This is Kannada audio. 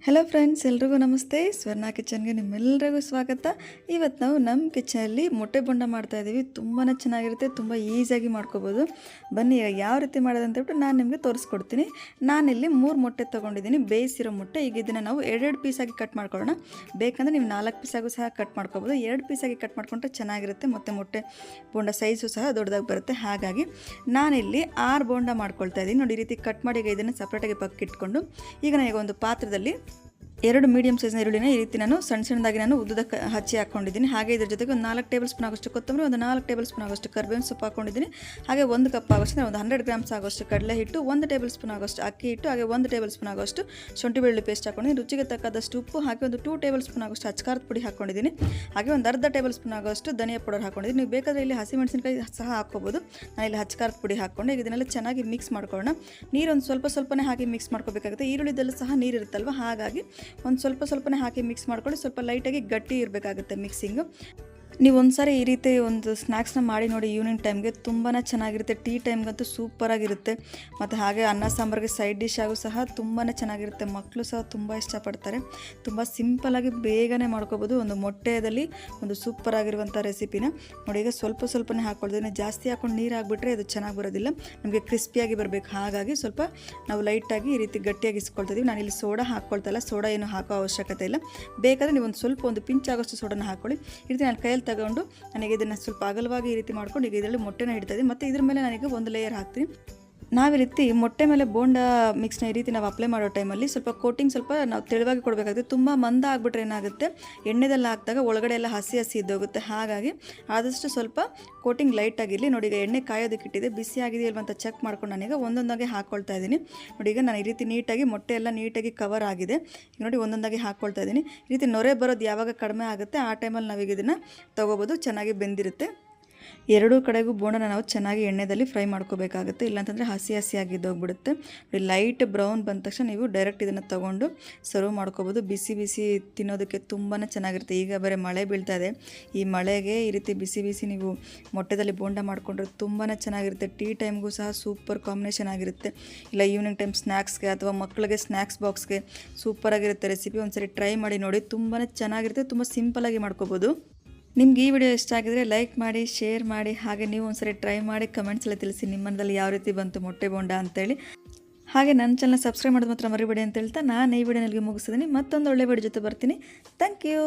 ಹಲೋ ಫ್ರೆಂಡ್ಸ್, ಎಲ್ರಿಗೂ ನಮಸ್ತೆ. ಸ್ವರ್ಣ ಕಿಚನ್ಗೆ ನಿಮ್ಮೆಲ್ಲರಿಗೂ ಸ್ವಾಗತ. ಇವತ್ತು ನಾವು ನಮ್ಮ ಕಿಚನಲ್ಲಿ ಮೊಟ್ಟೆ ಬೋಂಡ ಮಾಡ್ತಾಯಿದ್ದೀವಿ. ತುಂಬಾ ಚೆನ್ನಾಗಿರುತ್ತೆ, ತುಂಬ ಈಸಿಯಾಗಿ ಮಾಡ್ಕೋಬೋದು. ಬನ್ನಿ ಯಾವ ರೀತಿ ಮಾಡೋದಂತೇಳ್ಬಿಟ್ಟು ನಾನು ನಿಮಗೆ ತೋರಿಸ್ಕೊಡ್ತೀನಿ. ನಾನಿಲ್ಲಿ 3 ಮೊಟ್ಟೆ ತೊಗೊಂಡಿದ್ದೀನಿ, ಬೇಯಿಸಿರೋ ಮೊಟ್ಟೆ. ಈಗ ಇದನ್ನು ನಾವು 2 ಪೀಸಾಗಿ ಕಟ್ ಮಾಡ್ಕೊಳ್ಳೋಣ. ಬೇಕಂದರೆ ನೀವು 4 ಪೀಸಾಗೂ ಸಹ ಕಟ್ ಮಾಡ್ಕೋಬೋದು. 2 ಪೀಸಾಗಿ ಕಟ್ ಮಾಡ್ಕೊಂಡ್ರೆ ಚೆನ್ನಾಗಿರುತ್ತೆ, ಮತ್ತು ಮೊಟ್ಟೆ ಬೋಂಡ ಸೈಜು ಸಹ ದೊಡ್ಡದಾಗಿ ಬರುತ್ತೆ. ಹಾಗಾಗಿ ನಾನಿಲ್ಲಿ 6 ಬೋಂಡ ಮಾಡ್ಕೊಳ್ತಾ ಇದ್ದೀನಿ. ನೋಡಿ, ಈ ರೀತಿ ಕಟ್ ಮಾಡಿ ಈಗ ಇದನ್ನು ಸಪ್ರೇಟಾಗಿ ಪಕ್ಕಿಟ್ಕೊಂಡು ಈಗ ನನಗೆ ಒಂದು ಪಾತ್ರದಲ್ಲಿ 2 ಮೀಡಿಯಮ್ ಸೈಜ್ನ ಈರುಳ್ಳಿನ ಈ ರೀತಿ ನಾನು ಸಣ್ಣದಾಗಿ ಉದ್ದಕ್ಕೆ ಹಚ್ಚಿ ಹಾಕ್ಕೊಂಡಿದ್ದೀನಿ. ಹಾಗೆ ಇದ್ರ ಜೊತೆಗೆ ಒಂದು 4 ಟೇಬಲ್ ಸ್ಪೂನ್ ಆಗೋಷ್ಟು ಕೊತ್ತಂಬರಿ, ಒಂದು 4 ಟೇಬಲ್ ಸ್ಪೂನ್ ಆಗೋಷ್ಟು ಕರಿಬೇವಿನ ಸೊಪ್ಪು ಹಾಕ್ಕೊಂಡಿದ್ದೀನಿ. ಹಾಗೆ 1 ಕಪ್ ಆಗೋಷ್ಟು, ಒಂದು 100 ಗ್ರಾಮ್ಸ್ ಆಗೋಷ್ಟು ಕಡಲೆ ಹಿಟ್ಟು, 1 ಟೇಬಲ್ ಸ್ಪೂನ್ ಆಗೋಷ್ಟು ಅಕ್ಕಿ ಹಿಟ್ಟು, ಹಾಗೆ 1 ಟೇಬಲ್ ಸ್ಪೂನ್ ಆಗೋಷ್ಟು ಶುಂಠಿ ಬೆಳ್ಳುಳ್ಳಿ ಪೇಸ್ಟ್ ಹಾಕ್ಕೊಂಡಿದ್ದೀನಿ. ರುಚಿಗೆ ತಕ್ಕದಷ್ಟು ಉಪ್ಪು ಹಾಕಿ ಒಂದು 2 ಟೇಬಲ್ ಸ್ಪೂನ್ ಆಗೋಷ್ಟು ಅಚ್ಕಾರದ ಪುಡಿ ಹಾಕ್ಕೊಂಡಿದ್ದೀನಿ. ಹಾಗೆ ಒಂದು ಅರ್ಧ ಟೇಬಲ್ ಸ್ಪೂನ್ ಆಗೋಷ್ಟು ಧನಿಯಾ ಪೌಡರ್ ಹಾಕ್ಕೊಂಡಿದ್ದೀನಿ. ನೀವು ಬೇಕಾದರೆ ಇಲ್ಲಿ ಹಸಿಮೆಣಸಿನಕಾಯಿ ಸಹ ಹಾಕ್ಕೋಬೋದು. ನಾನು ಇಲ್ಲಿ ಅಚ್ಕಾರದ ಪುಡಿ ಹಾಕ್ಕೊಂಡು ಈಗ ಇದನ್ನೆಲ್ಲ ಚೆನ್ನಾಗಿ ಮಿಕ್ಸ್ ಮಾಡ್ಕೊಳ್ಳೋಣ. ನೀರು ಒಂದು ಸ್ವಲ್ಪನೇ ಹಾಕಿ ಮಿಕ್ಸ್ ಮಾಡ್ಕೋಬೇಕಾಗುತ್ತೆ. ಈರುಳ್ಳಿದೆಲ್ಲ ಸಹ ನೀರು ಇರುತ್ತಲ್ವ, ಹಾಗಾಗಿ ಒಂದು ಸ್ವಲ್ಪನೇ ಹಾಕಿ ಮಿಕ್ಸ್ ಮಾಡ್ಕೊಳ್ಳಿ. ಸ್ವಲ್ಪ ಲೈಟಾಗಿ ಗಟ್ಟಿ ಇರಬೇಕಾಗುತ್ತೆ ಮಿಕ್ಸಿಂಗು. ನೀವು ಒಂದು ಸಾರಿ ಈ ರೀತಿ ಒಂದು ಸ್ನ್ಯಾಕ್ಸ್ನ ಮಾಡಿ ನೋಡಿ, ಈವ್ನಿಂಗ್ ಟೈಮ್ಗೆ ತುಂಬಾ ಚೆನ್ನಾಗಿರುತ್ತೆ. ಟೀ ಟೈಮ್ಗಂತೂ ಸೂಪರಾಗಿರುತ್ತೆ. ಮತ್ತು ಹಾಗೆ ಅನ್ನ ಸಾಂಬಾರಿಗೆ ಸೈಡ್ ಡಿಶ್ ಆಗು ಸಹ ತುಂಬಾ ಚೆನ್ನಾಗಿರುತ್ತೆ. ಮಕ್ಕಳು ಸಹ ತುಂಬ ಇಷ್ಟಪಡ್ತಾರೆ. ತುಂಬ ಸಿಂಪಲಾಗಿ ಬೇಗನೆ ಮಾಡ್ಕೋಬೋದು ಒಂದು ಮೊಟ್ಟೆಯಲ್ಲಿ ಒಂದು ಸೂಪರಾಗಿರುವಂಥ ರೆಸಿಪಿನ. ನೋಡಿ, ಈಗ ಸ್ವಲ್ಪನೇ ಹಾಕ್ಕೊಳ್ತೀನಿ. ಜಾಸ್ತಿ ಹಾಕ್ಕೊಂಡು ನೀರು ಹಾಕ್ಬಿಟ್ರೆ ಅದು ಚೆನ್ನಾಗಿ ಬರೋದಿಲ್ಲ, ನಮಗೆ ಕ್ರಿಸ್ಪಿಯಾಗಿ ಬರಬೇಕು. ಹಾಗಾಗಿ ಸ್ವಲ್ಪ ನಾವು ಲೈಟಾಗಿ ಈ ರೀತಿ ಗಟ್ಟಿಯಾಗಿ ಇಸ್ಕೊಳ್ತಿದ್ದೀವಿ. ನಾನಿಲ್ಲಿ ಸೋಡಾ ಹಾಕ್ಕೊಳ್ತಾ ಇಲ್ಲ, ಸೋಡಾ ಏನು ಹಾಕೋ ಅವಶ್ಯಕತೆ ಇಲ್ಲ. ಬೇಕಾದರೆ ನೀವು ಒಂದು ಪಿಂಚ್ ಆಗೋಷ್ಟು ಸೋಡಾನ ಹಾಕ್ಕೊಳ್ಳಿ. ಈ ರೀತಿ ನಾನು ಕೈಯಲ್ಲಿ ತಗೊಂಡು ನನಗೆ ಇದನ್ನು ಸ್ವಲ್ಪ ಅಗಲವಾಗಿ ಈ ರೀತಿ ಮಾಡ್ಕೊಂಡು ಈಗ ಇದರಲ್ಲಿ ಮೊಟ್ಟೆನ ಇಡ್ತಾ ಇದ್ದೀನಿ. ಮತ್ತು ಇದ್ರ ಮೇಲೆ ನನಗೆ ಒಂದು ಲೇಯರ್ ಹಾಕ್ತೀನಿ. ನಾವು ಈ ರೀತಿ ಮೊಟ್ಟೆ ಮೇಲೆ ಬೋಂಡ ಮಿಕ್ಸ್ನ ಈ ರೀತಿ ನಾವು ಅಪ್ಲೈ ಮಾಡೋ ಟೈಮಲ್ಲಿ ಸ್ವಲ್ಪ ಕೋಟಿಂಗ್ ಸ್ವಲ್ಪ ನಾವು ತೆಳುವಾಗಿ ಕೊಡಬೇಕಾಗುತ್ತೆ. ತುಂಬ ಮಂದ ಆಗಿಬಿಟ್ರೆ ಏನಾಗುತ್ತೆ, ಎಣ್ಣೆದೆಲ್ಲ ಹಾಕಿದಾಗ ಒಳಗಡೆ ಎಲ್ಲ ಹಸಿ ಇದ್ದೋಗುತ್ತೆ. ಹಾಗಾಗಿ ಆದಷ್ಟು ಸ್ವಲ್ಪ ಕೋಟಿಂಗ್ ಲೈಟಾಗಿರಲಿ. ನೋಡಿ, ಈಗ ಎಣ್ಣೆ ಕಾಯೋದಕ್ಕೆ ಇಟ್ಟಿದೆ, ಬಿಸಿ ಆಗಿದೆಯಲ್ವ ಅಂತ ಚೆಕ್ ಮಾಡ್ಕೊಂಡು ನಾನೀಗ ಒಂದೊಂದಾಗಿ ಹಾಕ್ಕೊಳ್ತಾ ಇದ್ದೀನಿ. ನೋಡಿ, ಈಗ ನಾನು ಈ ರೀತಿ ನೀಟಾಗಿ ಮೊಟ್ಟೆ ಎಲ್ಲ ನೀಟಾಗಿ ಕವರ್ ಆಗಿದೆ. ಈಗ ನೋಡಿ, ಒಂದೊಂದಾಗಿ ಹಾಕ್ಕೊಳ್ತಾ ಇದ್ದೀನಿ. ಈ ರೀತಿ ನೊರೆ ಬರೋದು ಯಾವಾಗ ಕಡಿಮೆ ಆಗುತ್ತೆ ಆ ಟೈಮಲ್ಲಿ ನಾವೀಗ ಇದನ್ನು ತೊಗೋಬೋದು. ಚೆನ್ನಾಗಿ ಬೆಂದಿರುತ್ತೆ. ಎರಡೂ ಕಡೆಗೂ ಬೋಂಡನ ನಾವು ಚೆನ್ನಾಗಿ ಎಣ್ಣೆಯಲ್ಲಿ ಫ್ರೈ ಮಾಡ್ಕೋಬೇಕಾಗುತ್ತೆ, ಇಲ್ಲಾಂತಂದರೆ ಹಸಿಯಾಗಿದ್ದೋಗ್ಬಿಡುತ್ತೆ. ಲೈಟ್ ಬ್ರೌನ್ ಬಂದ ತಕ್ಷಣ ನೀವು ಡೈರೆಕ್ಟ್ ಇದನ್ನು ತೊಗೊಂಡು ಸರ್ವ್ ಮಾಡ್ಕೋಬೋದು. ಬಿಸಿ ತಿನ್ನೋದಕ್ಕೆ ತುಂಬಾ ಚೆನ್ನಾಗಿರುತ್ತೆ. ಈಗ ಬೇರೆ ಮಳೆ ಬೀಳ್ತಾ ಇದೆ, ಈ ಮಳೆಗೆ ಈ ರೀತಿ ಬಿಸಿ ನೀವು ಮೊಟ್ಟೆದಲ್ಲಿ ಬೋಂಡ ಮಾಡಿಕೊಂಡ್ರೆ ತುಂಬಾ ಚೆನ್ನಾಗಿರುತ್ತೆ. ಟೀ ಟೈಮ್ಗೂ ಸಹ ಸೂಪರ್ ಕಾಂಬಿನೇಷನ್ ಆಗಿರುತ್ತೆ. ಇಲ್ಲ ಈವ್ನಿಂಗ್ ಟೈಮ್ ಸ್ನ್ಯಾಕ್ಸ್ಗೆ ಅಥವಾ ಮಕ್ಕಳಿಗೆ ಸ್ನ್ಯಾಕ್ಸ್ ಬಾಕ್ಸ್ಗೆ ಸೂಪರಾಗಿರುತ್ತೆ ರೆಸಿಪಿ. ಒಂದ್ಸರಿ ಟ್ರೈ ಮಾಡಿ ನೋಡಿ, ತುಂಬಾ ಚೆನ್ನಾಗಿರುತ್ತೆ. ತುಂಬ ಸಿಂಪಲಾಗಿ ಮಾಡ್ಕೋಬೋದು. ನಿಮ್ಗೆ ಈ ವಿಡಿಯೋ ಇಷ್ಟ ಆಗಿದ್ರೆ ಲೈಕ್ ಮಾಡಿ, ಶೇರ್ ಮಾಡಿ. ಹಾಗೆ ನೀವು ಒಂದ್ಸರಿ ಟ್ರೈ ಮಾಡಿ ಕಮೆಂಟ್ಸಲ್ಲಿ ತಿಳಿಸಿ ನಿಮ್ಮ ಮನದಲ್ಲಿ ಯಾವ ರೀತಿ ಬಂತು ಮೊಟ್ಟೆ ಬೋಂಡ ಅಂತೇಳಿ. ಹಾಗೆ ನನ್ನ ಚಾನಲ್ ಸಬ್ಸ್ಕ್ರೈಬ್ ಮಾಡೋದು ಮಾತ್ರ ಮರಿಬೇಡಿ ಅಂತ ಹೇಳ್ತಾ ನಾನು ಈ ವಿಡಿಯೋನಲ್ಲಿ ಮುಗಿಸಿದ್ದೀನಿ. ಮತ್ತೊಂದು ಒಳ್ಳೆ ವಿಡಿಯೋ ಜೊತೆ ಬರ್ತೀನಿ. Thank you.